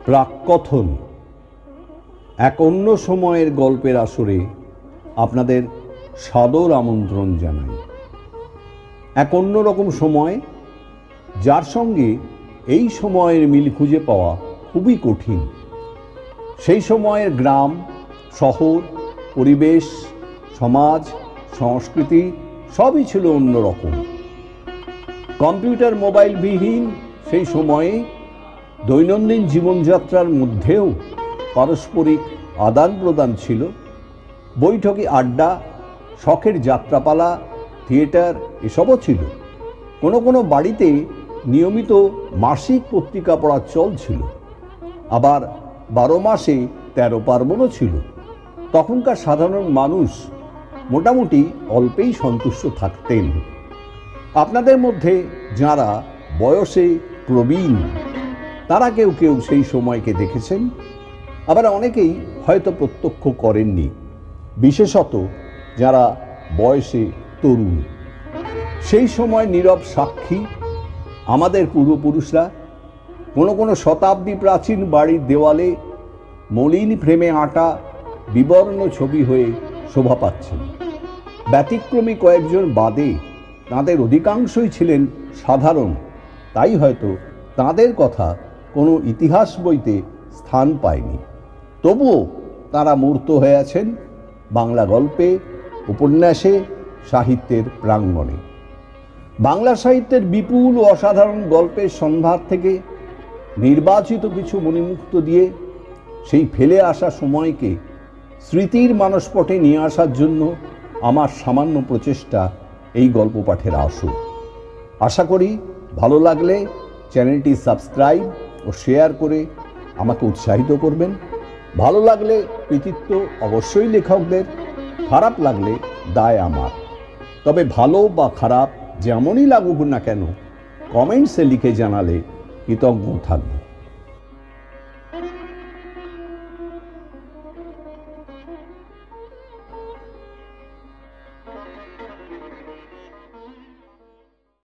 প্রাককথন এক অন্য সময়ের গল্পের আসরে আপনাদের সাদর আমন্ত্রণ জানাই। এক অন্যরকম সময়, যার সঙ্গে এই সময়ের মিল খুঁজে পাওয়া খুবই কঠিন। সেই সময়ের গ্রাম, শহর, পরিবেশ, সমাজ, সংস্কৃতি সবই ছিল অন্যরকম। কম্পিউটার মোবাইলবিহীন সেই সময়ে দৈনন্দিন জীবনযাত্রার মধ্যেও পারস্পরিক আদান প্রদান ছিল। বৈঠকি আড্ডা, শখের যাত্রাপালা, থিয়েটার এসবও ছিল। কোনো কোনো বাড়িতে নিয়মিত মাসিক পত্রিকা পড়ার চল ছিল। আবার 12 মাসে 13 পার্বণও ছিল। তখনকার সাধারণ মানুষ মোটামুটি অল্পেই সন্তুষ্ট থাকতেন। আপনাদের মধ্যে যারা বয়সে প্রবীণ তারা কেউ কেউ সেই সময়কে দেখেছেন, আবার অনেকেই হয়তো প্রত্যক্ষ করেননি, বিশেষত যারা বয়সে তরুণ। সেই সময় নীরব সাক্ষী আমাদের পূর্বপুরুষরা। কোনো কোনো শতাব্দী প্রাচীন বাড়ির দেওয়ালে মলিন ফ্রেমে আঁটা বিবর্ণ ছবি হয়ে শোভা পাচ্ছেন। ব্যতিক্রমী কয়েকজন বাদে তাঁদের অধিকাংশই ছিলেন সাধারণ, তাই হয়তো তাঁদের কথা কোনো ইতিহাস বইতে স্থান পায়নি। তবুও তাঁরা মূর্ত হয়ে আছেন বাংলা গল্পে, উপন্যাসে, সাহিত্যের প্রাঙ্গণে। বাংলা সাহিত্যের বিপুল ও অসাধারণ গল্পের সম্ভার থেকে নির্বাচিত কিছু মণিমুক্ত দিয়ে সেই ফেলে আসা সময়কে স্মৃতির মানসপটে নিয়ে আসার জন্য আমার সামান্য প্রচেষ্টা এই গল্প পাঠের আসর। আশা করি ভালো লাগলে চ্যানেলটি সাবস্ক্রাইব ও শেয়ার করে আমাকে উৎসাহিত করবেন। ভালো লাগলে কৃতিত্ব অবশ্যই লেখকদের, খারাপ লাগলে দায় আমার। তবে ভালো বা খারাপ যেমনই লাগুক না কেন, কমেন্টসে লিখে জানালে কৃতজ্ঞ থাকব।